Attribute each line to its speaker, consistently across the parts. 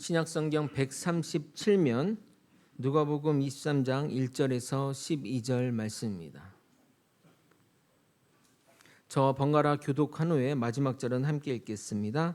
Speaker 1: 신약성경 137면 누가복음 23장 1절에서 12절 말씀입니다. 저와 번갈아 교독한 후에 마지막 절은 함께 읽겠습니다.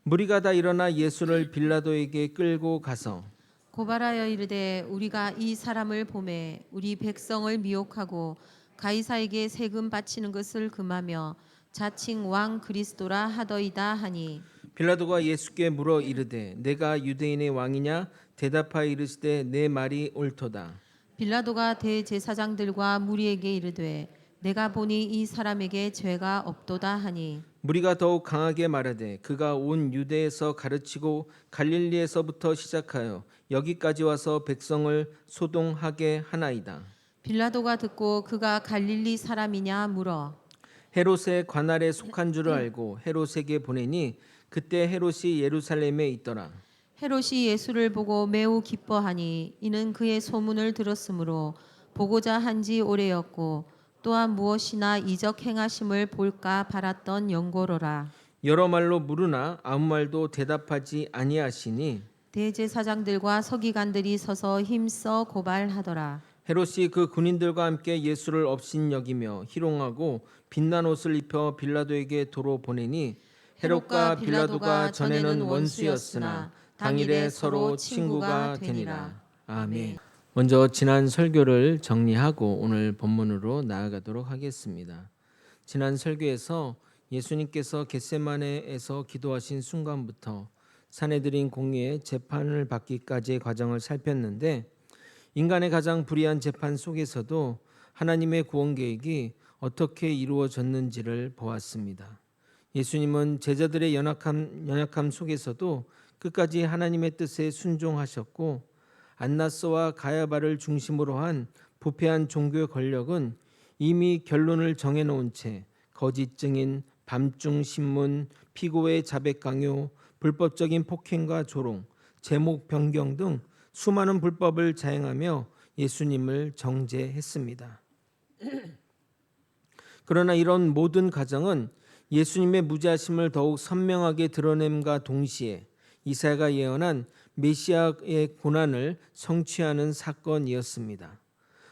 Speaker 1: 무리가 다 일어나 예수를 빌라도에게 끌고 가서
Speaker 2: 고발하여 이르되 우리가 이 사람을 보매 우리 백성을 미혹하고 가이사에게 세금 바치는 것을 금하며 자칭 왕 그리스도라 하더이다 하니
Speaker 1: 빌라도가 예수께 물어 이르되 내가 유대인의 왕이냐 대답하여 이르시되 내 말이 옳도다.
Speaker 2: 빌라도가 대제사장들과 무리에게 이르되 내가 보니 이 사람에게 죄가 없도다 하니
Speaker 1: 무리가 더욱 강하게 말하되 그가 온 유대에서 가르치고 갈릴리에서부터 시작하여 여기까지 와서 백성을 소동하게 하나이다.
Speaker 2: 빌라도가 듣고 그가 갈릴리 사람이냐 물어
Speaker 1: 헤롯의 관할에 속한 줄을 알고 헤롯에게 보내니 그때 헤롯이 예루살렘에 있더라.
Speaker 2: 헤롯이 예수를 보고 매우 기뻐하니 이는 그의 소문을 들었으므로 보고자 한지 오래였고 또한 무엇이나 이적 행하심을 볼까 바랐던 연고로라.
Speaker 1: 여러 말로 물으나 아무 말도 대답하지 아니하시니
Speaker 2: 대제사장들과 서기관들이 서서 힘써 고발하더라.
Speaker 1: 헤롯이 그 군인들과 함께 예수를 업신여기며 희롱하고 빛난 옷을 입혀 빌라도에게 도로 보내니 헤롯과 빌라도가 전에는 원수였으나 당일에 서로 친구가 되니라. 아멘. 먼저 지난 설교를 정리하고 오늘 본문으로 나아가도록 하겠습니다. 지난 설교에서 예수님께서 겟세마네에서 기도하신 순간부터 사내들인 공의의 재판을 받기까지의 과정을 살폈는데 인간의 가장 불의한 재판 속에서도 하나님의 구원 계획이 어떻게 이루어졌는지를 보았습니다. 예수님은 제자들의 연약함 속에서도 끝까지 하나님의 뜻에 순종하셨고 안나스와 가야바를 중심으로 한 부패한 종교 권력은 이미 결론을 정해놓은 채 거짓 증인, 밤중 신문, 피고의 자백 강요, 불법적인 폭행과 조롱, 제목 변경 등 수많은 불법을 자행하며 예수님을 정죄했습니다. 그러나 이런 모든 과정은 예수님의 무죄하심을 더욱 선명하게 드러냄과 동시에 이사야가 예언한 메시아의 고난을 성취하는 사건이었습니다.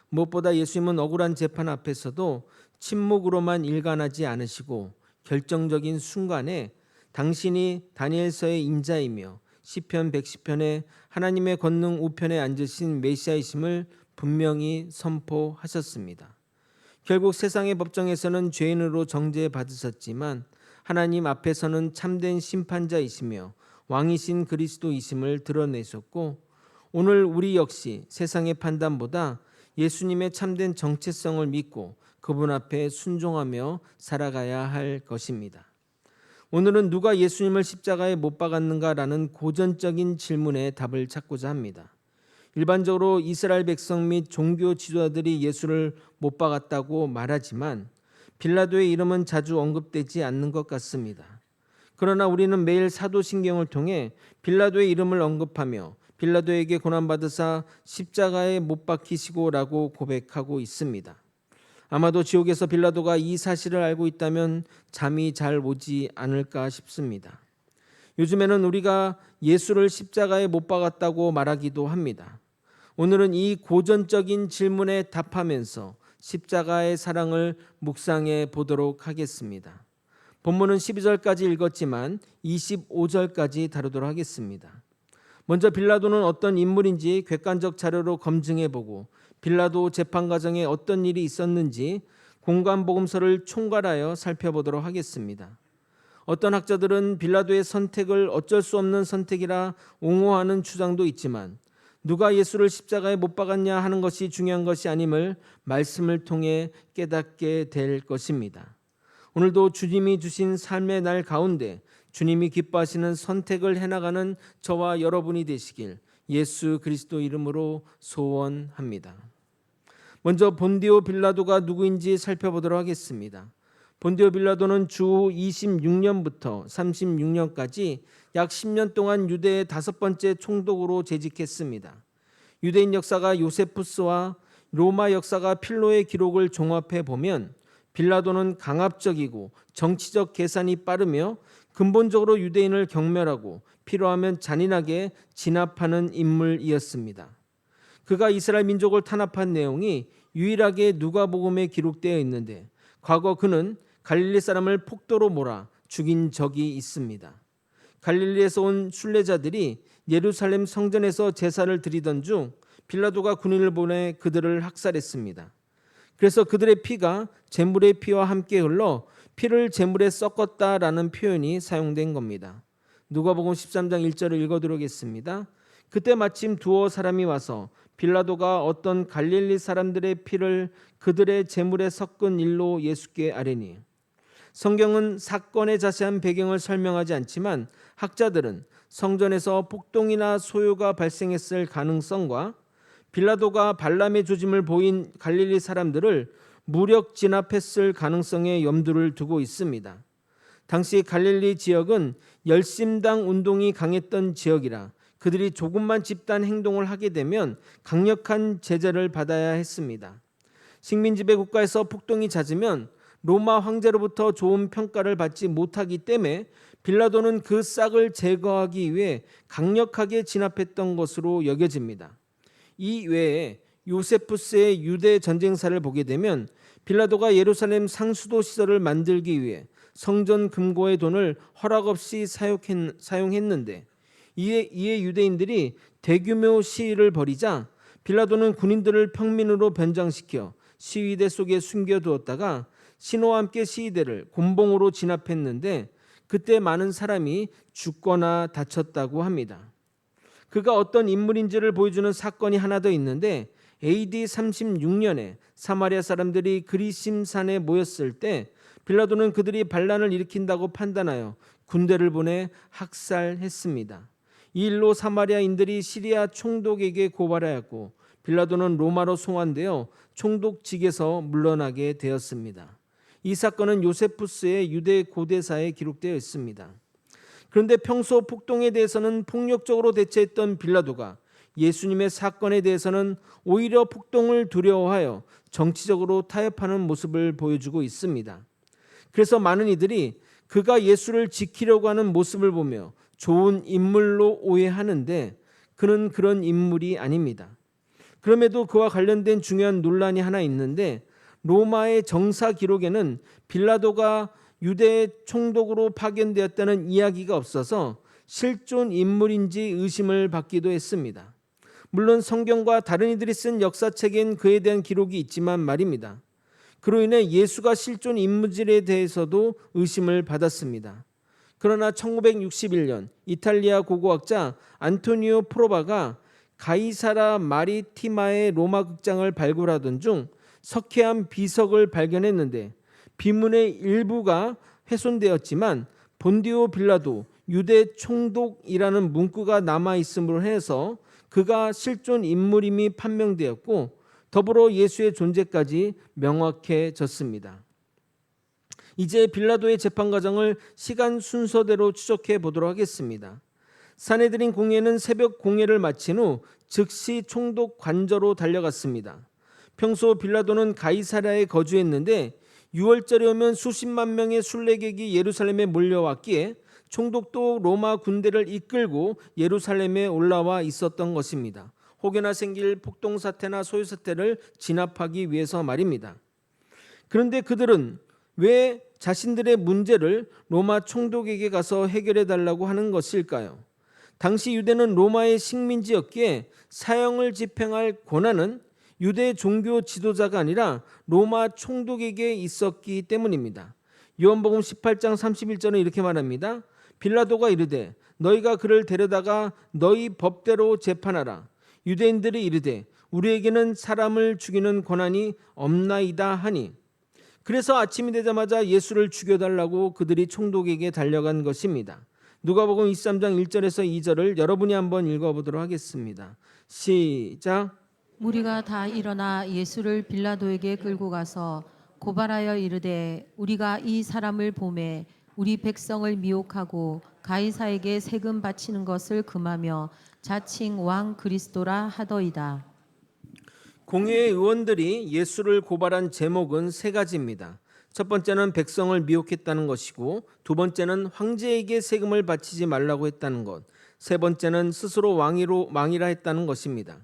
Speaker 1: 무엇보다 예수님은 억울한 재판 앞에서도 침묵으로만 일관하지 않으시고 결정적인 순간에 당신이 다니엘서의 인자이며 시편 110편에 하나님의 권능 우편에 앉으신 메시아이심을 분명히 선포하셨습니다. 결국 세상의 법정에서는 죄인으로 정죄받으셨지만 하나님 앞에서는 참된 심판자이시며 왕이신 그리스도이심을 드러내셨고 오늘 우리 역시 세상의 판단보다 예수님의 참된 정체성을 믿고 그분 앞에 순종하며 살아가야 할 것입니다. 오늘은 누가 예수님을 십자가에 못 박았는가라는 고전적인 질문에 답을 찾고자 합니다. 일반적으로 이스라엘 백성 및 종교 지도자들이 예수를 못 박았다고 말하지만 빌라도의 이름은 자주 언급되지 않는 것 같습니다. 그러나 우리는 매일 사도신경을 통해 빌라도의 이름을 언급하며 빌라도에게 고난받으사 십자가에 못 박히시고라고 고백하고 있습니다. 아마도 지옥에서 빌라도가 이 사실을 알고 있다면 잠이 잘 오지 않을까 싶습니다. 요즘에는 우리가 예수를 십자가에 못 박았다고 말하기도 합니다. 오늘은 이 고전적인 질문에 답하면서 십자가의 사랑을 묵상해 보도록 하겠습니다. 본문은 12절까지 읽었지만 25절까지 다루도록 하겠습니다. 먼저 빌라도는 어떤 인물인지 객관적 자료로 검증해보고 빌라도 재판 과정에 어떤 일이 있었는지 공관복음서를 총괄하여 살펴보도록 하겠습니다. 어떤 학자들은 빌라도의 선택을 어쩔 수 없는 선택이라 옹호하는 주장도 있지만 누가 예수를 십자가에 못 박았냐 하는 것이 중요한 것이 아님을 말씀을 통해 깨닫게 될 것입니다. 오늘도 주님이 주신 삶의 날 가운데 주님이 기뻐하시는 선택을 해나가는 저와 여러분이 되시길 예수 그리스도 이름으로 소원합니다. 먼저 본디오 빌라도가 누구인지 살펴보도록 하겠습니다. 본디오 빌라도는 주 26년부터 36년까지 약 10년 동안 유대의 5번째 총독으로 재직했습니다. 유대인 역사가 요세푸스와 로마 역사가 필로의 기록을 종합해 보면 빌라도는 강압적이고 정치적 계산이 빠르며 근본적으로 유대인을 경멸하고 필요하면 잔인하게 진압하는 인물이었습니다. 그가 이스라엘 민족을 탄압한 내용이 유일하게 누가복음에 기록되어 있는데 과거 그는 갈릴리 사람을 폭도로 몰아 죽인 적이 있습니다. 갈릴리에서 온 순례자들이 예루살렘 성전에서 제사를 드리던 중 빌라도가 군인을 보내 그들을 학살했습니다. 그래서 그들의 피가 제물의 피와 함께 흘러 피를 제물에 섞었다라는 표현이 사용된 겁니다. 누가복음 13장 1절을 읽어드리겠습니다. 그때 마침 두어 사람이 와서 빌라도가 어떤 갈릴리 사람들의 피를 그들의 제물에 섞은 일로 예수께 아뢰니. 성경은 사건의 자세한 배경을 설명하지 않지만 학자들은 성전에서 폭동이나 소요가 발생했을 가능성과 빌라도가 발람의 조짐을 보인 갈릴리 사람들을 무력 진압했을 가능성에 염두를 두고 있습니다. 당시 갈릴리 지역은 열심당 운동이 강했던 지역이라 그들이 조금만 집단 행동을 하게 되면 강력한 제재를 받아야 했습니다. 식민지배 국가에서 폭동이 잦으면 로마 황제로부터 좋은 평가를 받지 못하기 때문에 빌라도는 그 싹을 제거하기 위해 강력하게 진압했던 것으로 여겨집니다. 이 외에 요세푸스의 유대 전쟁사를 보게 되면 빌라도가 예루살렘 상수도 시설을 만들기 위해 성전 금고의 돈을 허락 없이 사용했는데 이에 유대인들이 대규모 시위를 벌이자 빌라도는 군인들을 평민으로 변장시켜 시위대 속에 숨겨두었다가 신호와 함께 시위대를 곤봉으로 진압했는데 그때 많은 사람이 죽거나 다쳤다고 합니다. 그가 어떤 인물인지를 보여주는 사건이 하나 더 있는데 AD 36년에 사마리아 사람들이 그리심산에 모였을 때 빌라도는 그들이 반란을 일으킨다고 판단하여 군대를 보내 학살했습니다. 이 일로 사마리아인들이 시리아 총독에게 고발하였고 빌라도는 로마로 송환되어 총독직에서 물러나게 되었습니다. 이 사건은 요세푸스의 유대 고대사에 기록되어 있습니다. 그런데 평소 폭동에 대해서는 폭력적으로 대처했던 빌라도가 예수님의 사건에 대해서는 오히려 폭동을 두려워하여 정치적으로 타협하는 모습을 보여주고 있습니다. 그래서 많은 이들이 그가 예수를 지키려고 하는 모습을 보며 좋은 인물로 오해하는데 그는 그런 인물이 아닙니다. 그럼에도 그와 관련된 중요한 논란이 하나 있는데 로마의 정사 기록에는 빌라도가 유대 총독으로 파견되었다는 이야기가 없어서 실존 인물인지 의심을 받기도 했습니다. 물론 성경과 다른 이들이 쓴 역사책엔 그에 대한 기록이 있지만 말입니다. 그로 인해 예수가 실존 인물에 대해서도 의심을 받았습니다. 그러나 1961년 이탈리아 고고학자 안토니오 프로바가 가이사라 마리티마의 로마 극장을 발굴하던 중 석회암 비석을 발견했는데 비문의 일부가 훼손되었지만 본디오 빌라도 유대 총독이라는 문구가 남아있음으로 해서 그가 실존 인물임이 판명되었고 더불어 예수의 존재까지 명확해졌습니다. 이제 빌라도의 재판 과정을 시간 순서대로 추적해 보도록 하겠습니다. 산헤드린 공회는 새벽 공회를 마친 후 즉시 총독 관저로 달려갔습니다. 평소 빌라도는 가이사랴에 거주했는데 6월절에 오면 수십만 명의 순례객이 예루살렘에 몰려왔기에 총독도 로마 군대를 이끌고 예루살렘에 올라와 있었던 것입니다. 혹여나 생길 폭동 사태나 소요 사태를 진압하기 위해서 말입니다. 그런데 그들은 왜 자신들의 문제를 로마 총독에게 가서 해결해 달라고 하는 것일까요? 당시 유대는 로마의 식민지였기에 사형을 집행할 권한은 유대 종교 지도자가 아니라 로마 총독에게 있었기 때문입니다. 요한복음 18장 31절은 이렇게 말합니다. 빌라도가 이르되 너희가 그를 데려다가 너희 법대로 재판하라. 유대인들이 이르되 우리에게는 사람을 죽이는 권한이 없나이다 하니. 그래서 아침이 되자마자 예수를 죽여달라고 그들이 총독에게 달려간 것입니다. 누가복음 23장 1절에서 2절을 여러분이 한번 읽어보도록 하겠습니다. 시작.
Speaker 2: 무리가 다 일어나 예수를 빌라도에게 끌고 가서 고발하여 이르되 우리가 이 사람을 보매 우리 백성을 미혹하고 가이사에게 세금 바치는 것을 금하며 자칭 왕 그리스도라 하더이다.
Speaker 1: 공회의 의원들이 예수를 고발한 제목은 세 가지입니다. 첫 번째는 백성을 미혹했다는 것이고, 두 번째는 황제에게 세금을 바치지 말라고 했다는 것, 세 번째는 스스로 왕이라 했다는 것입니다.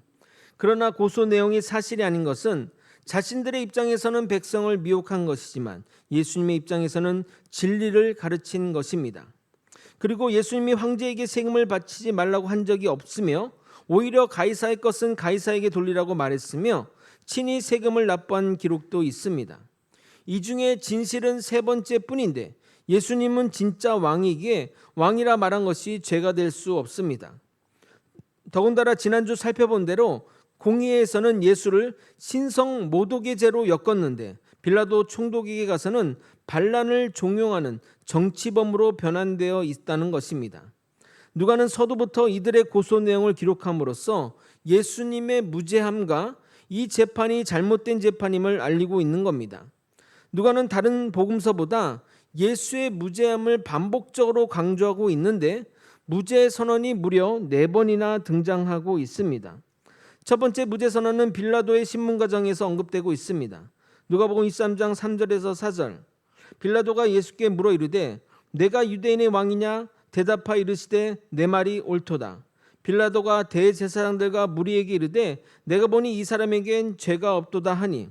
Speaker 1: 그러나 고소 내용이 사실이 아닌 것은 자신들의 입장에서는 백성을 미혹한 것이지만 예수님의 입장에서는 진리를 가르친 것입니다. 그리고 예수님이 황제에게 세금을 바치지 말라고 한 적이 없으며 오히려 가이사의 것은 가이사에게 돌리라고 말했으며 친히 세금을 납부한 기록도 있습니다. 이 중에 진실은 세 번째뿐인데 예수님은 진짜 왕이기에 왕이라 말한 것이 죄가 될 수 없습니다. 더군다나 지난주 살펴본 대로 공의회에서는 예수를 신성 모독의 죄로 엮었는데 빌라도 총독에게 가서는 반란을 종용하는 정치범으로 변환되어 있다는 것입니다. 누가는 서두부터 이들의 고소 내용을 기록함으로써 예수님의 무죄함과 이 재판이 잘못된 재판임을 알리고 있는 겁니다. 누가는 다른 복음서보다 예수의 무죄함을 반복적으로 강조하고 있는데 무죄 선언이 무려 4번이나 등장하고 있습니다. 첫 번째 무죄 선언은 빌라도의 신문 과정에서 언급되고 있습니다. 누가복음 23장 3절에서 4절. 빌라도가 예수께 물어 이르되 내가 유대인의 왕이냐? 대답하 이르시되 내 말이 옳도다. 빌라도가 대제사장들과 무리에게 이르되 내가 보니 이 사람에겐 죄가 없도다 하니,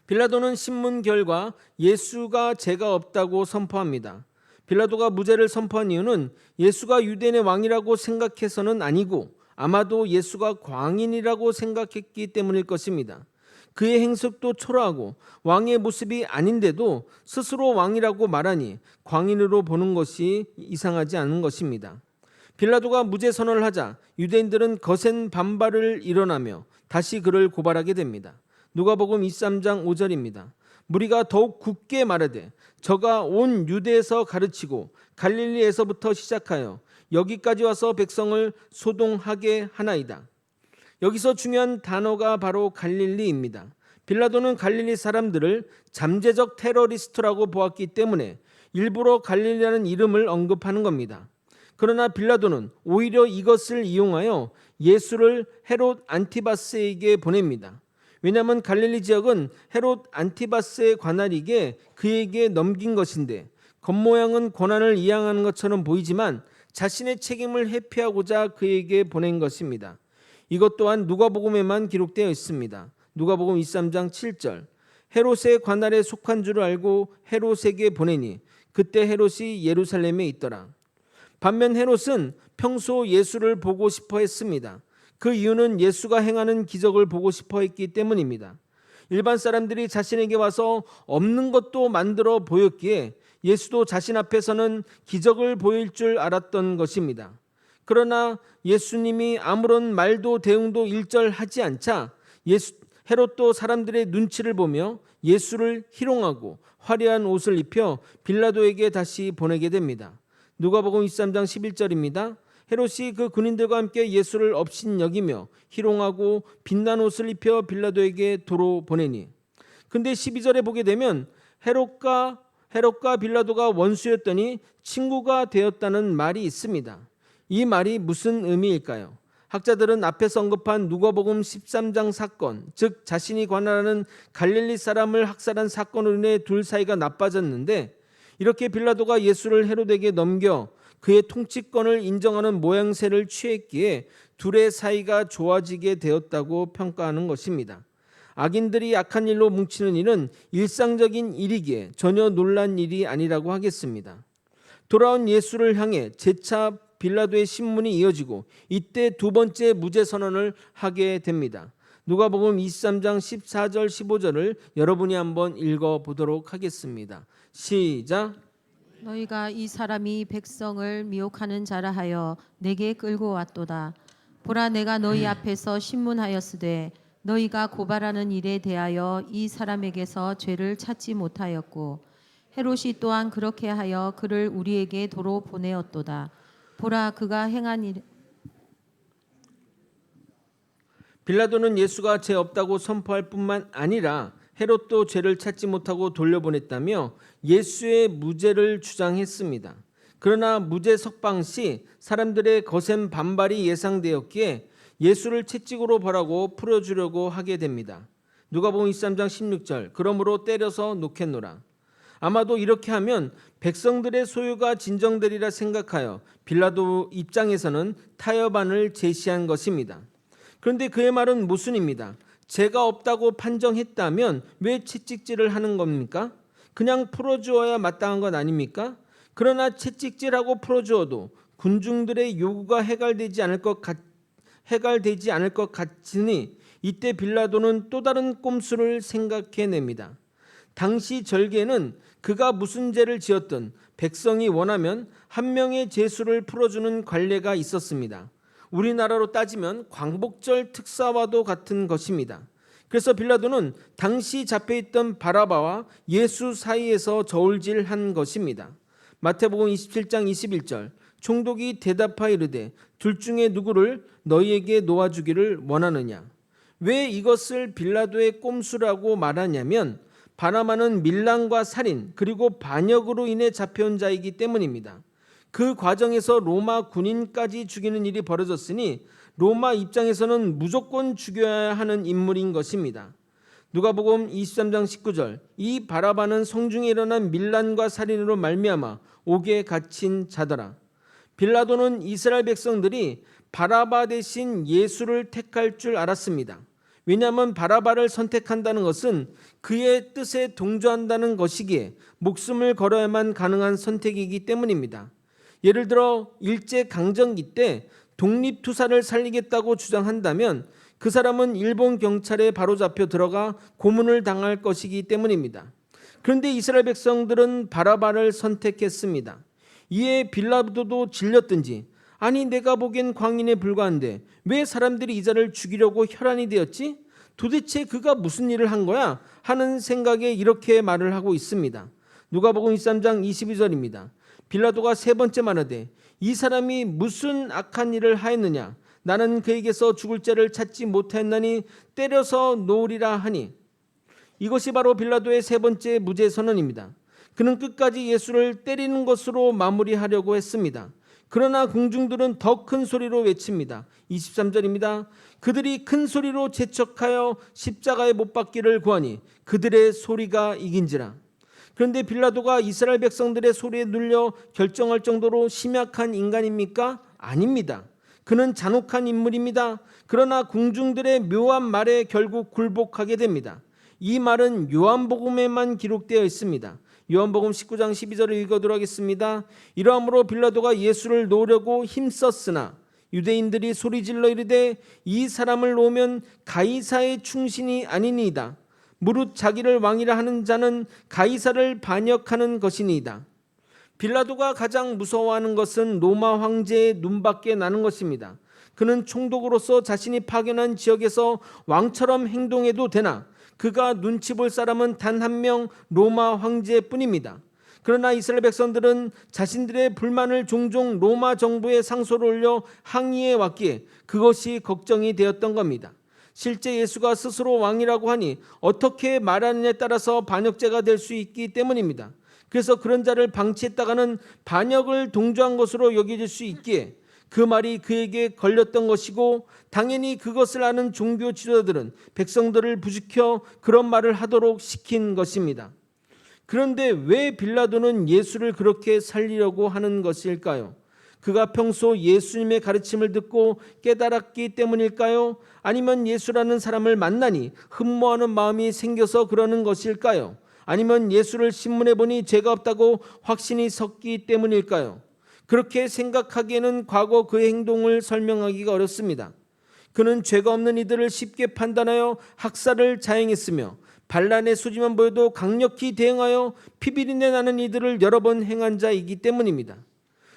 Speaker 1: 빌라도는 신문 결과 예수가 죄가 없다고 선포합니다. 빌라도가 무죄를 선포한 이유는 예수가 유대인의 왕이라고 생각해서는 아니고 아마도 예수가 광인이라고 생각했기 때문일 것입니다. 그의 행색도 초라하고 왕의 모습이 아닌데도 스스로 왕이라고 말하니 광인으로 보는 것이 이상하지 않은 것입니다. 빌라도가 무죄 선언을 하자 유대인들은 거센 반발을 일어나며 다시 그를 고발하게 됩니다. 누가복음 23장 5절입니다. 무리가 더욱 굳게 말하되 저가 온 유대에서 가르치고 갈릴리에서부터 시작하여 여기까지 와서 백성을 소동하게 하나이다. 여기서 중요한 단어가 바로 갈릴리입니다. 빌라도는 갈릴리 사람들을 잠재적 테러리스트라고 보았기 때문에 일부러 갈릴리라는 이름을 언급하는 겁니다. 그러나 빌라도는 오히려 이것을 이용하여 예수를 헤롯 안티바스에게 보냅니다. 왜냐하면 갈릴리 지역은 헤롯 안티바스의 관할이기에 그에게 넘긴 것인데 겉모양은 권한을 이양하는 것처럼 보이지만 자신의 책임을 회피하고자 그에게 보낸 것입니다. 이것 또한 누가복음에만 기록되어 있습니다. 누가복음 23장 7절. 헤롯의 관할에 속한 줄을 알고 헤롯에게 보내니 그때 헤롯이 예루살렘에 있더라. 반면 헤롯은 평소 예수를 보고 싶어 했습니다. 그 이유는 예수가 행하는 기적을 보고 싶어 했기 때문입니다. 일반 사람들이 자신에게 와서 없는 것도 만들어 보였기에 예수도 자신 앞에서는 기적을 보일 줄 알았던 것입니다. 그러나 예수님이 아무런 말도 대응도 일절하지 않자 헤롯도 사람들의 눈치를 보며 예수를 희롱하고 화려한 옷을 입혀 빌라도에게 다시 보내게 됩니다. 누가복음 23장 11절입니다. 헤롯이 그 군인들과 함께 예수를 업신여기며 희롱하고 빛난 옷을 입혀 빌라도에게 도로 보내니. 근데 12절에 보게 되면 헤롯과 빌라도가 원수였더니 친구가 되었다는 말이 있습니다. 이 말이 무슨 의미일까요? 학자들은 앞에서 언급한 누가복음 13장 사건, 즉 자신이 관할하는 갈릴리 사람을 학살한 사건으로 인해 둘 사이가 나빠졌는데 이렇게 빌라도가 예수를 헤롯에게 넘겨 그의 통치권을 인정하는 모양새를 취했기에 둘의 사이가 좋아지게 되었다고 평가하는 것입니다. 악인들이 악한 일로 뭉치는 일은 일상적인 일이기에 전혀 놀란 일이 아니라고 하겠습니다. 돌아온 예수를 향해 재차 빌라도의 신문이 이어지고 이때 두 번째 무죄 선언을 하게 됩니다. 누가복음 23장 14절 15절을 여러분이 한번 읽어보도록 하겠습니다. 시작.
Speaker 2: 너희가 이 사람이 백성을 미혹하는 자라 하여 내게 끌고 왔도다. 보라, 내가 너희 앞에서 신문하였으되 너희가 고발하는 일에 대하여 이 사람에게서 죄를 찾지 못하였고 헤롯이 또한 그렇게 하여 그를 우리에게 도로 보내었도다. 보라, 그가 행한 일.
Speaker 1: 빌라도는 예수가 죄 없다고 선포할 뿐만 아니라 헤롯도 죄를 찾지 못하고 돌려보냈다며 예수의 무죄를 주장했습니다. 그러나 무죄 석방 시 사람들의 거센 반발이 예상되었기에 예수를 채찍으로 벌하고 풀어주려고 하게 됩니다. 누가복음 23장 16절 그러므로 때려서 놓겠노라. 아마도 이렇게 하면 백성들의 소유가 진정되리라 생각하여 빌라도 입장에서는 타협안을 제시한 것입니다. 그런데 그의 말은 모순입니다. 죄가 없다고 판정했다면 왜 채찍질을 하는 겁니까? 그냥 풀어주어야 마땅한 것 아닙니까? 그러나 채찍질하고 풀어주어도 군중들의 요구가 해결되지 않을 것 같으니 이때 빌라도는 또 다른 꼼수를 생각해냅니다. 당시 절개는 그가 무슨 죄를 지었든 백성이 원하면 한 명의 죄수를 풀어주는 관례가 있었습니다. 우리나라로 따지면 광복절 특사와도 같은 것입니다. 그래서 빌라도는 당시 잡혀있던 바라바와 예수 사이에서 저울질한 것입니다. 마태복음 27장 21절 총독이 대답하여 이르되 둘 중에 누구를 너희에게 놓아주기를 원하느냐. 왜 이것을 빌라도의 꼼수라고 말하냐면 바나바는 밀란과 살인 그리고 반역으로 인해 잡혀온 자이기 때문입니다. 그 과정에서 로마 군인까지 죽이는 일이 벌어졌으니 로마 입장에서는 무조건 죽여야 하는 인물인 것입니다. 누가복음 23장 19절 이 바라바는 성중에 일어난 밀란과 살인으로 말미암아 옥에 갇힌 자더라. 빌라도는 이스라엘 백성들이 바라바 대신 예수를 택할 줄 알았습니다. 왜냐하면 바라바를 선택한다는 것은 그의 뜻에 동조한다는 것이기에 목숨을 걸어야만 가능한 선택이기 때문입니다. 예를 들어 일제강점기 때 독립투사를 살리겠다고 주장한다면 그 사람은 일본 경찰에 바로잡혀 들어가 고문을 당할 것이기 때문입니다. 그런데 이스라엘 백성들은 바라바를 선택했습니다. 이에 빌라도도 질렸든지 아니 내가 보기엔 광인에 불과한데 왜 사람들이 이 자를 죽이려고 혈안이 되었지? 도대체 그가 무슨 일을 한 거야? 하는 생각에 이렇게 말을 하고 있습니다. 누가복음 23장 22절입니다. 빌라도가 세 번째 말하되 이 사람이 무슨 악한 일을 하였느냐? 나는 그에게서 죽을 죄를 찾지 못하였나니 때려서 놓으리라 하니 이것이 바로 빌라도의 세 번째 무죄 선언입니다. 그는 끝까지 예수를 때리는 것으로 마무리하려고 했습니다. 그러나 공중들은 더 큰 소리로 외칩니다. 23절입니다. 그들이 큰 소리로 재촉하여 십자가에 못 박기를 구하니 그들의 소리가 이긴지라. 그런데 빌라도가 이스라엘 백성들의 소리에 눌려 결정할 정도로 심약한 인간입니까? 아닙니다. 그는 잔혹한 인물입니다. 그러나 공중들의 묘한 말에 결국 굴복하게 됩니다. 이 말은 요한복음에만 기록되어 있습니다. 요한복음 19장 12절을 읽어드리도록 하겠습니다. 이러함으로 빌라도가 예수를 놓으려고 힘썼으나 유대인들이 소리질러 이르되 이 사람을 놓으면 가이사의 충신이 아니니이다. 무릇 자기를 왕이라 하는 자는 가이사를 반역하는 것이니이다. 빌라도가 가장 무서워하는 것은 로마 황제의 눈밖에 나는 것입니다. 그는 총독으로서 자신이 파견한 지역에서 왕처럼 행동해도 되나 그가 눈치 볼 사람은 단 한 명 로마 황제뿐입니다. 그러나 이스라엘 백성들은 자신들의 불만을 종종 로마 정부에 상소를 올려 항의해 왔기에 그것이 걱정이 되었던 겁니다. 실제 예수가 스스로 왕이라고 하니 어떻게 말하느냐에 따라서 반역죄가 될 수 있기 때문입니다. 그래서 그런 자를 방치했다가는 반역을 동조한 것으로 여겨질 수 있기에 그 말이 그에게 걸렸던 것이고 당연히 그것을 아는 종교 지도자들은 백성들을 부추겨 그런 말을 하도록 시킨 것입니다. 그런데 왜 빌라도는 예수를 그렇게 살리려고 하는 것일까요? 그가 평소 예수님의 가르침을 듣고 깨달았기 때문일까요? 아니면 예수라는 사람을 만나니 흠모하는 마음이 생겨서 그러는 것일까요? 아니면 예수를 신문해 보니 죄가 없다고 확신이 섰기 때문일까요? 그렇게 생각하기에는 과거 그의 행동을 설명하기가 어렵습니다. 그는 죄가 없는 이들을 쉽게 판단하여 학살을 자행했으며 반란의 소지만 보여도 강력히 대응하여 피비린내 나는 이들을 여러 번 행한 자이기 때문입니다.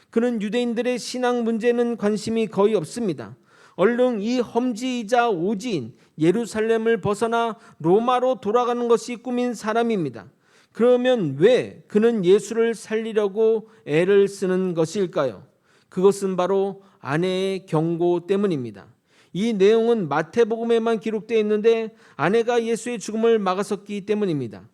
Speaker 1: 그는 유대인들의 신앙 문제는 관심이 거의 없습니다. 얼른 이 험지이자 오지인 예루살렘을 벗어나 로마로 돌아가는 것이 꿈인 사람입니다. 그러면 왜 그는 예수를 살리려고 애를 쓰는 것일까요? 그것은 바로 아내의 경고 때문입니다. 이 내용은 마태복음에만 기록되어 있는데 아내가 예수의 죽음을 막아섰기 때문입니다.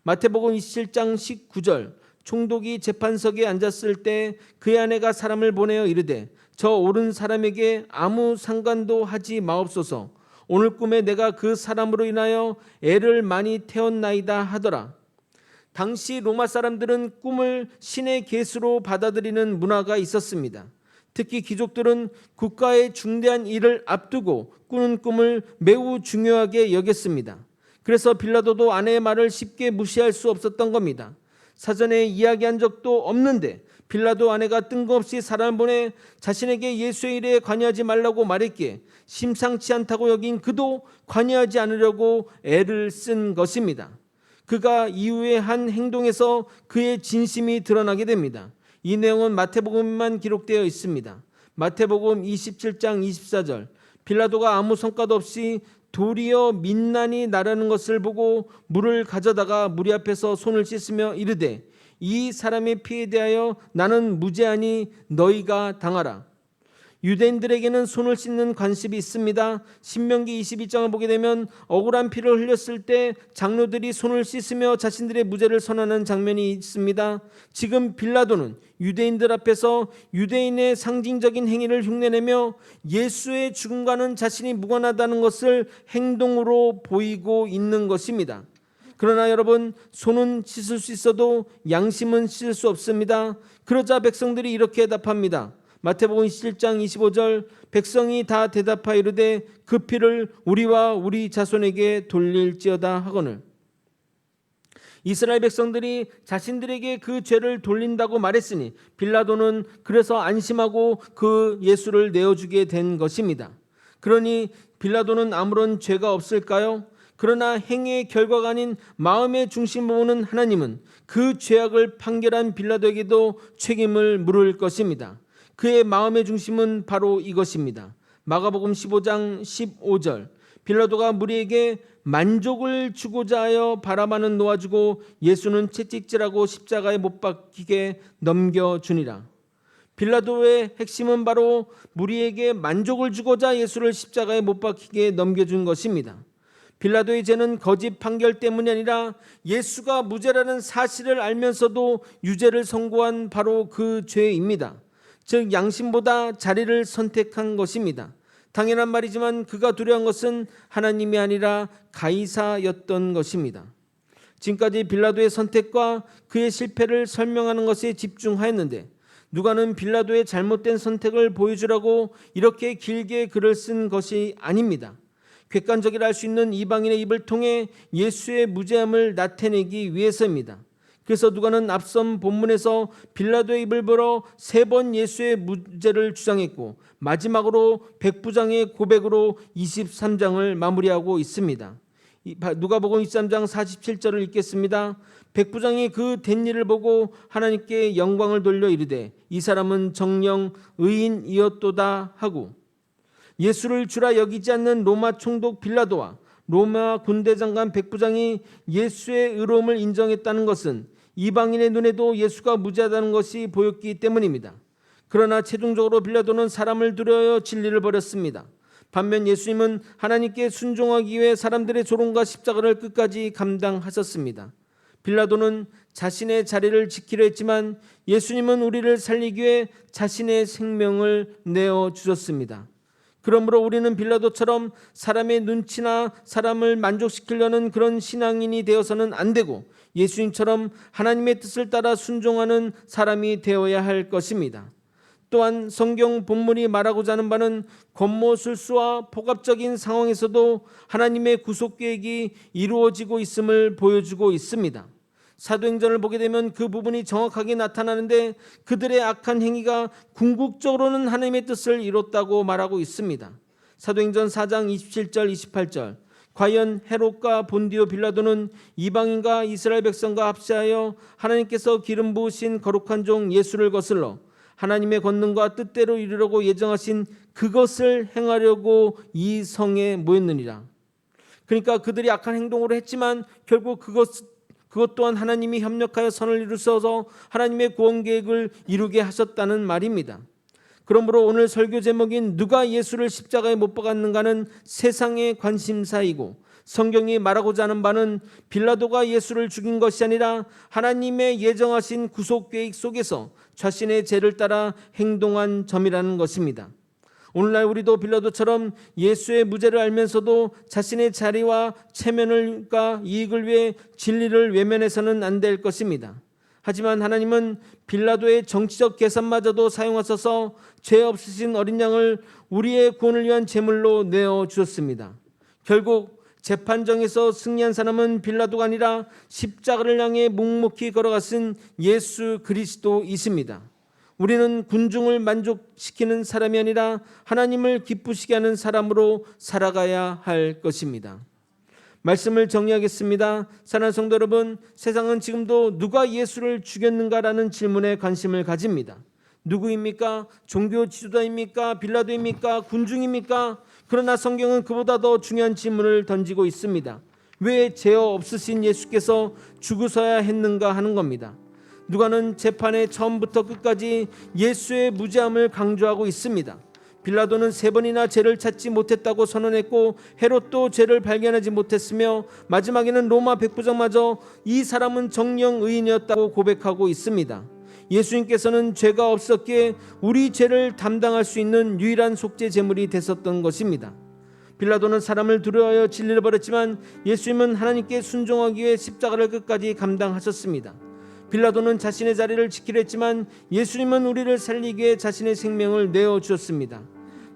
Speaker 1: 마태복음 27장 19절 총독이 재판석에 앉았을 때 그의 아내가 사람을 보내어 이르되 저 옳은 사람에게 아무 상관도 하지 마옵소서. 오늘 꿈에 내가 그 사람으로 인하여 애를 많이 태웠나이다 하더라. 당시 로마 사람들은 꿈을 신의 계수로 받아들이는 문화가 있었습니다. 특히 귀족들은 국가의 중대한 일을 앞두고 꾸는 꿈을 매우 중요하게 여겼습니다. 그래서 빌라도도 아내의 말을 쉽게 무시할 수 없었던 겁니다. 사전에 이야기한 적도 없는데 빌라도 아내가 뜬금없이 사람을 보내 자신에게 예수의 일에 관여하지 말라고 말했기에 심상치 않다고 여긴 그도 관여하지 않으려고 애를 쓴 것입니다. 그가 이후에 한 행동에서 그의 진심이 드러나게 됩니다. 이 내용은 마태복음에만 기록되어 있습니다. 마태복음 27장 24절, 빌라도가 아무 성과도 없이 도리어 민난이 나라는 것을 보고 물을 가져다가 무리 앞에서 손을 씻으며 이르되 이 사람의 피에 대하여 나는 무죄하니 너희가 당하라. 유대인들에게는 손을 씻는 관습이 있습니다. 신명기 22장을 보게 되면 억울한 피를 흘렸을 때 장로들이 손을 씻으며 자신들의 무죄를 선언하는 장면이 있습니다. 지금 빌라도는 유대인들 앞에서 유대인의 상징적인 행위를 흉내내며 예수의 죽음과는 자신이 무관하다는 것을 행동으로 보이고 있는 것입니다. 그러나 여러분, 손은 씻을 수 있어도 양심은 씻을 수 없습니다. 그러자 백성들이 이렇게 답합니다. 마태복음 17장 25절, 백성이 다 대답하여 이르되 그 피를 우리와 우리 자손에게 돌릴지어다 하거늘. 이스라엘 백성들이 자신들에게 그 죄를 돌린다고 말했으니 빌라도는 그래서 안심하고 그 예수를 내어주게 된 것입니다. 그러니 빌라도는 아무런 죄가 없을까요? 그러나 행위의 결과가 아닌 마음의 중심을 보는 하나님은 그 죄악을 판결한 빌라도에게도 책임을 물을 것입니다. 그의 마음의 중심은 바로 이것입니다. 마가복음 15장 15절, 빌라도가 무리에게 만족을 주고자 하여 바라바는 놓아주고 예수는 채찍질하고 십자가에 못 박히게 넘겨주니라. 빌라도의 핵심은 바로 무리에게 만족을 주고자 예수를 십자가에 못 박히게 넘겨준 것입니다. 빌라도의 죄는 거짓 판결 때문이 아니라 예수가 무죄라는 사실을 알면서도 유죄를 선고한 바로 그 죄입니다. 즉 양심보다 자리를 선택한 것입니다. 당연한 말이지만 그가 두려운 것은 하나님이 아니라 가이사였던 것입니다. 지금까지 빌라도의 선택과 그의 실패를 설명하는 것에 집중하였는데 누가는 빌라도의 잘못된 선택을 보여주라고 이렇게 길게 글을 쓴 것이 아닙니다. 객관적이라 할 수 있는 이방인의 입을 통해 예수의 무죄함을 나타내기 위해서입니다. 그래서 누가는 앞선 본문에서 빌라도의 입을 벌어 3번 예수의 무죄를 주장했고 마지막으로 백부장의 고백으로 23장을 마무리하고 있습니다. 누가복음 23장 47절을 읽겠습니다. 백부장이 그 된 일을 보고 하나님께 영광을 돌려 이르되 이 사람은 정령 의인이었도다 하고, 예수를 주라 여기지 않는 로마 총독 빌라도와 로마 군대장관 백부장이 예수의 의로움을 인정했다는 것은 이방인의 눈에도 예수가 무죄하다는 것이 보였기 때문입니다. 그러나 최종적으로 빌라도는 사람을 두려워 진리를 버렸습니다. 반면 예수님은 하나님께 순종하기 위해 사람들의 조롱과 십자가를 끝까지 감당하셨습니다. 빌라도는 자신의 자리를 지키려 했지만 예수님은 우리를 살리기 위해 자신의 생명을 내어주셨습니다. 그러므로 우리는 빌라도처럼 사람의 눈치나 사람을 만족시키려는 그런 신앙인이 되어서는 안 되고 예수님처럼 하나님의 뜻을 따라 순종하는 사람이 되어야 할 것입니다. 또한 성경 본문이 말하고자 하는 바는 권모술수와 폭압적인 상황에서도 하나님의 구속 계획이 이루어지고 있음을 보여주고 있습니다. 사도행전을 보게 되면 그 부분이 정확하게 나타나는데 그들의 악한 행위가 궁극적으로는 하나님의 뜻을 이뤘다고 말하고 있습니다. 사도행전 4장 27절 28절, 과연 헤롯과 본디오 빌라도는 이방인과 이스라엘 백성과 합세하여 하나님께서 기름 부으신 거룩한 종 예수를 거슬러 하나님의 권능과 뜻대로 이루려고 예정하신 그것을 행하려고 이 성에 모였느니라. 그러니까 그들이 악한 행동으로 했지만 결국 그것 또한 하나님이 협력하여 선을 이루셔서 하나님의 구원 계획을 이루게 하셨다는 말입니다. 그러므로 오늘 설교 제목인 누가 예수를 십자가에 못 박았는가는 세상의 관심사이고, 성경이 말하고자 하는 바는 빌라도가 예수를 죽인 것이 아니라 하나님의 예정하신 구속 계획 속에서 자신의 죄를 따라 행동한 점이라는 것입니다. 오늘날 우리도 빌라도처럼 예수의 무죄를 알면서도 자신의 자리와 체면과 이익을 위해 진리를 외면해서는 안 될 것입니다. 하지만 하나님은 빌라도의 정치적 계산마저도 사용하셔서 죄 없으신 어린 양을 우리의 구원을 위한 제물로 내어주셨습니다. 결국 재판정에서 승리한 사람은 빌라도가 아니라 십자가를 향해 묵묵히 걸어가신 예수 그리스도이십니다. 우리는 군중을 만족시키는 사람이 아니라 하나님을 기쁘시게 하는 사람으로 살아가야 할 것입니다. 말씀을 정리하겠습니다. 사랑하는 성도 여러분, 세상은 지금도 누가 예수를 죽였는가라는 질문에 관심을 가집니다. 누구입니까? 종교 지도자입니까? 빌라도입니까? 군중입니까? 그러나 성경은 그보다 더 중요한 질문을 던지고 있습니다. 왜 죄 없으신 예수께서 죽으셔야 했는가 하는 겁니다. 누가는 재판의 처음부터 끝까지 예수의 무죄함을 강조하고 있습니다. 빌라도는 3번이나 죄를 찾지 못했다고 선언했고 헤롯도 죄를 발견하지 못했으며 마지막에는 로마 백부장마저 이 사람은 정령 의인이었다고 고백하고 있습니다. 예수님께서는 죄가 없었기에 우리 죄를 담당할 수 있는 유일한 속죄 제물이 됐었던 것입니다. 빌라도는 사람을 두려워하여 진리를 버렸지만 예수님은 하나님께 순종하기 위해 십자가를 끝까지 감당하셨습니다. 빌라도는 자신의 자리를 지키려 했지만 예수님은 우리를 살리기 위해 자신의 생명을 내어주셨습니다.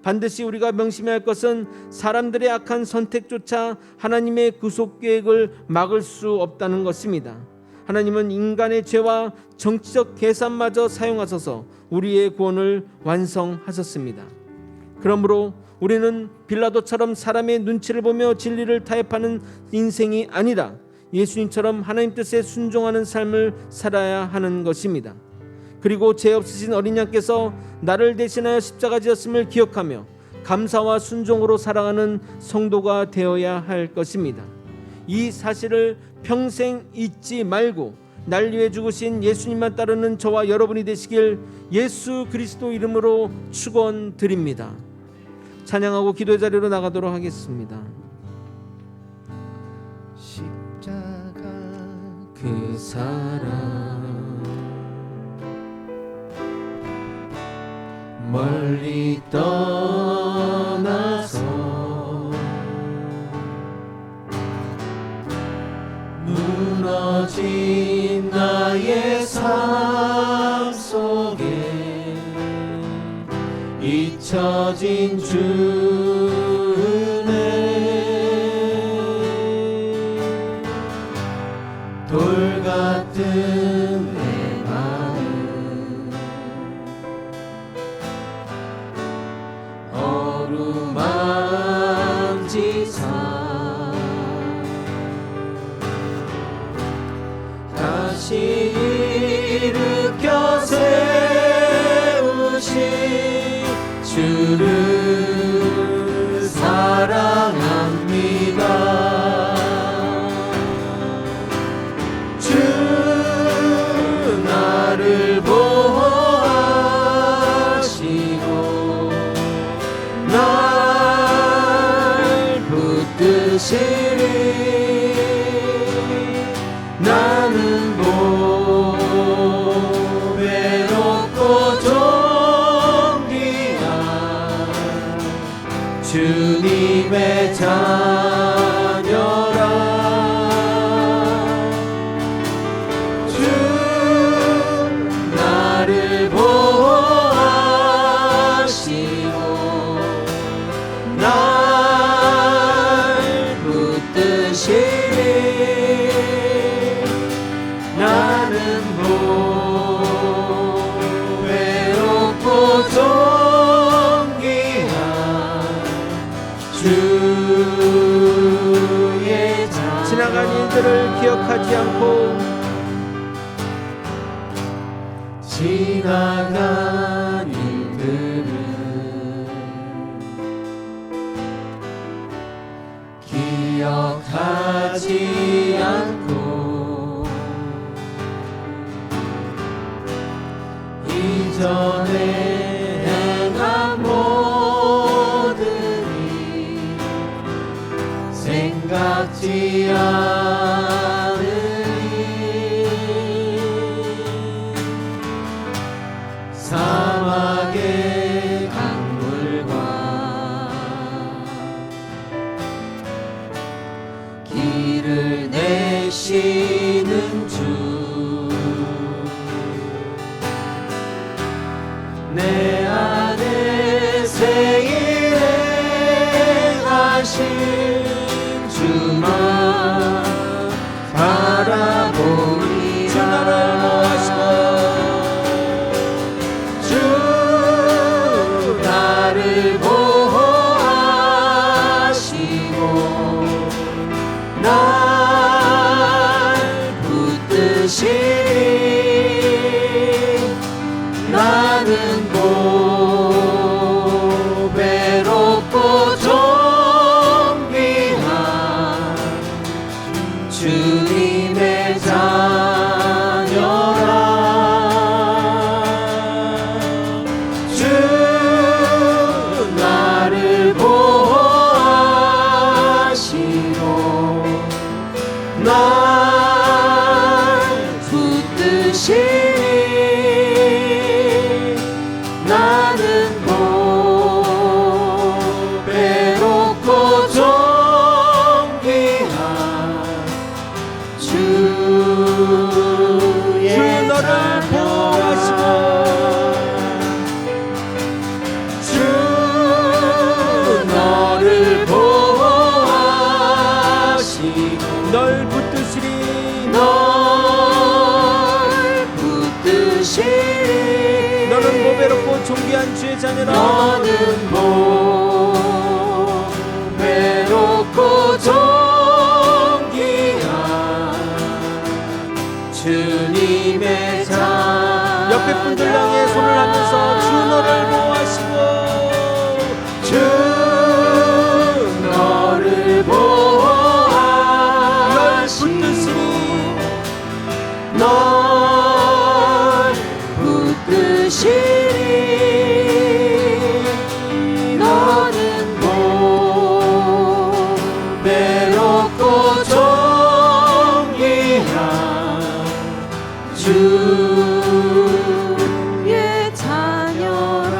Speaker 1: 반드시 우리가 명심해야 할 것은 사람들의 악한 선택조차 하나님의 구속 계획을 막을 수 없다는 것입니다. 하나님은 인간의 죄와 정치적 계산마저 사용하셔서 우리의 구원을 완성하셨습니다. 그러므로 우리는 빌라도처럼 사람의 눈치를 보며 진리를 타협하는 인생이 아니라 예수님처럼 하나님 뜻에 순종하는 삶을 살아야 하는 것입니다. 그리고 죄 없으신 어린 양께서 나를 대신하여 십자가 지었음을 기억하며 감사와 순종으로 살아가는 성도가 되어야 할 것입니다. 이 사실을 평생 잊지 말고 날 위해 죽으신 예수님만 따르는 저와 여러분이 되시길 예수 그리스도 이름으로 축원드립니다. 찬양하고 기도의 자리로 나가도록 하겠습니다.
Speaker 3: 십자가
Speaker 1: 그 사랑 멀리 떠나서 무너진 나의 삶 속에 잊혀진 주네 돌 같은 내 마음 어루만지사 다시 일으켜 세우신 주를 사랑합니다. 주 나를 보호하시고 날 붙드시리 나는 외롭고 존귀한 주님의 자녀라. 주 나를 보호하시고 날 붙드시리 나는 외롭고 존귀한 주의 자녀. 지나간 일들을 기억하지 않고 지나간 일들을 기억하지 않고 이전에 행한 모든이 생각지 않으니 사막의 강물과
Speaker 2: 나를 보호하시고 날 붙드시니 나는 고배롭고 존귀한 주님의 자녀라. 주 나를 보호하시고 날 붙드시니 나는 고배롭고 존귀한 주의
Speaker 1: 너를 보호하시고
Speaker 2: 주 너를 보호하시고
Speaker 1: 널 붙드시리
Speaker 2: 널 붙드시니
Speaker 1: 너는 보배롭고 존귀한 주의 자녀라.
Speaker 2: 너는 보배롭고 존귀한 주님의 자.
Speaker 1: 옆에 분들 향해 손을 하면서 주 너를 보호하시고
Speaker 2: 주 너를 보호하시고 널 붙드시니 너는 보배롭고 존귀한 주의 자녀라.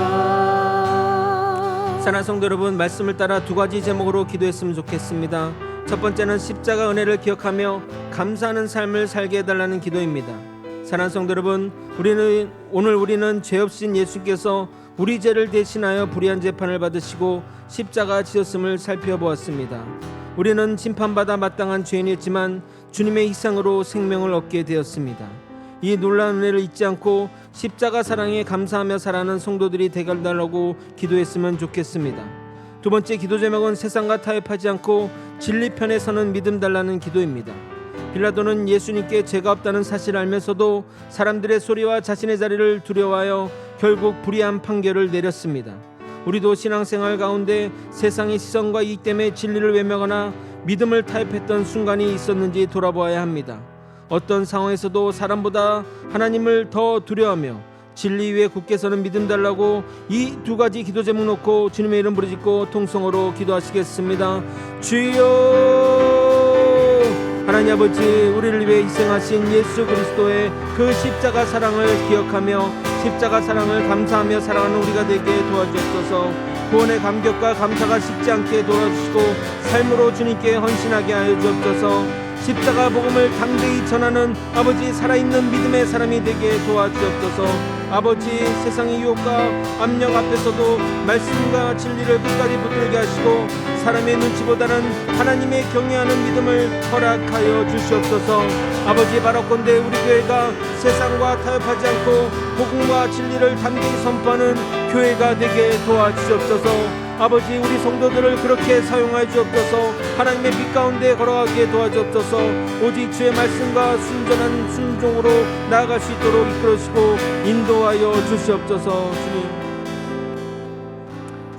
Speaker 1: 사랑하는 성도 여러분, 말씀을 따라 두 가지 제목으로 기도했으면 좋겠습니다. 첫 번째는 십자가 은혜를 기억하며 감사하는 삶을 살게 해달라는 기도입니다. 사랑하는 성도 여러분, 오늘 우리는 죄 없인 예수께서 우리 죄를 대신하여 불의한 재판을 받으시고 십자가 지셨음을 살펴보았습니다. 우리는 심판받아 마땅한 죄인이었지만 주님의 희생으로 생명을 얻게 되었습니다. 이 놀라운 은혜를 잊지 않고 십자가 사랑에 감사하며 살아가는 성도들이 되달라고 기도했으면 좋겠습니다. 두 번째 기도 제목은 세상과 타협하지 않고 진리 편에 서는 믿음 달라는 기도입니다. 빌라도는 예수님께 죄가 없다는 사실을 알면서도 사람들의 소리와 자신의 자리를 두려워하여 결국 불의한 판결을 내렸습니다. 우리도 신앙생활 가운데 세상의 시선과 이익 때문에 진리를 외면하거나 믿음을 타협했던 순간이 있었는지 돌아보아야 합니다. 어떤 상황에서도 사람보다 하나님을 더 두려워하며 진리 위에 굳게 서는 믿음 달라고 이 두 가지 기도 제목 놓고 주님의 이름 부르짖고 통성으로 기도하시겠습니다. 주여, 하나님 아버지, 우리를 위해 희생하신 예수 그리스도의 그 십자가 사랑을 기억하며 십자가 사랑을 감사하며 살아가는 우리가 되게 도와주옵소서. 구원의 감격과 감사가 식지 않게 도와주시고 삶으로 주님께 헌신하게 하여 주옵소서. 십자가 복음을 담대히 전하는 아버지 살아있는 믿음의 사람이 되게 도와주옵소서. 아버지, 세상의 유혹과 압력 앞에서도 말씀과 진리를 끝까지 붙들게 하시고 사람의 눈치보다는 하나님의 경외하는 믿음을 허락하여 주시옵소서. 아버지, 바라건대 우리 교회가 세상과 타협하지 않고 복음과 진리를 담대히 선포하는 교회가 되게 도와주시옵소서. 아버지, 우리 성도들을 그렇게 사용하여 주옵소서. 하나님의 빛 가운데 걸어가게 도와주옵소서. 오직 주의 말씀과 순전한 순종으로 나아갈 수 있도록 이끌어주시고 인도하여 주시옵소서. 주님,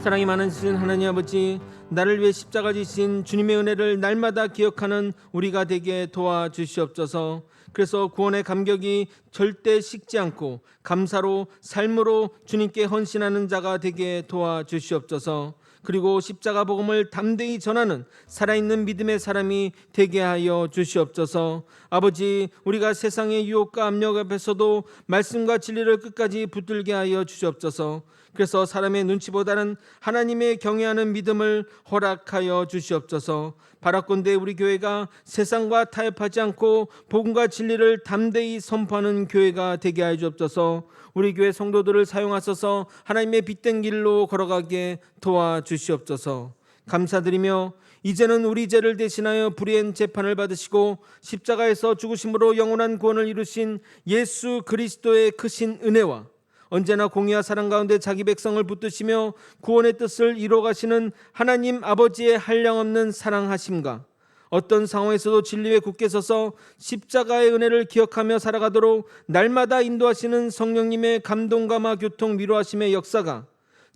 Speaker 1: 사랑이 많으신 하나님 아버지, 나를 위해 십자가 지신 주님의 은혜를 날마다 기억하는 우리가 되게 도와주시옵소서. 그래서 구원의 감격이 절대 식지 않고 감사로 삶으로 주님께 헌신하는 자가 되게 도와주시옵소서. 그리고 십자가 복음을 담대히 전하는 살아있는 믿음의 사람이 되게 하여 주시옵소서. 아버지, 우리가 세상의 유혹과 압력 앞에서도 말씀과 진리를 끝까지 붙들게 하여 주시옵소서. 그래서 사람의 눈치보다는 하나님의 경외하는 믿음을 허락하여 주시옵소서. 바라건대 우리 교회가 세상과 타협하지 않고 복음과 진리를 담대히 선포하는 교회가 되게 하여 주옵소서. 우리 교회 성도들을 사용하셔서 하나님의 빛된 길로 걸어가게 도와주시옵소서. 감사드리며 이제는 우리 죄를 대신하여 불의한 재판을 받으시고 십자가에서 죽으심으로 영원한 구원을 이루신 예수 그리스도의 크신 은혜와 언제나 공의와 사랑 가운데 자기 백성을 붙드시며 구원의 뜻을 이루어가시는 하나님 아버지의 한량없는 사랑하심과 어떤 상황에서도 진리에 굳게 서서 십자가의 은혜를 기억하며 살아가도록 날마다 인도하시는 성령님의 감동감화 교통 위로하심의 역사가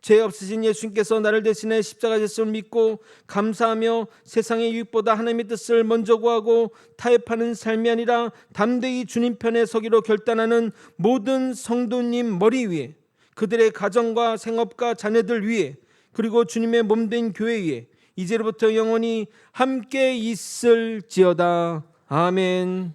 Speaker 1: 죄 없으신 예수님께서 나를 대신해 십자가 예수를 믿고 감사하며 세상의 유익보다 하나님의 뜻을 먼저 구하고 타협하는 삶이 아니라 담대히 주님 편에 서기로 결단하는 모든 성도님 머리 위에, 그들의 가정과 생업과 자녀들 위에, 그리고 주님의 몸된 교회 위에 이제로부터 영원히 함께 있을지어다. 아멘.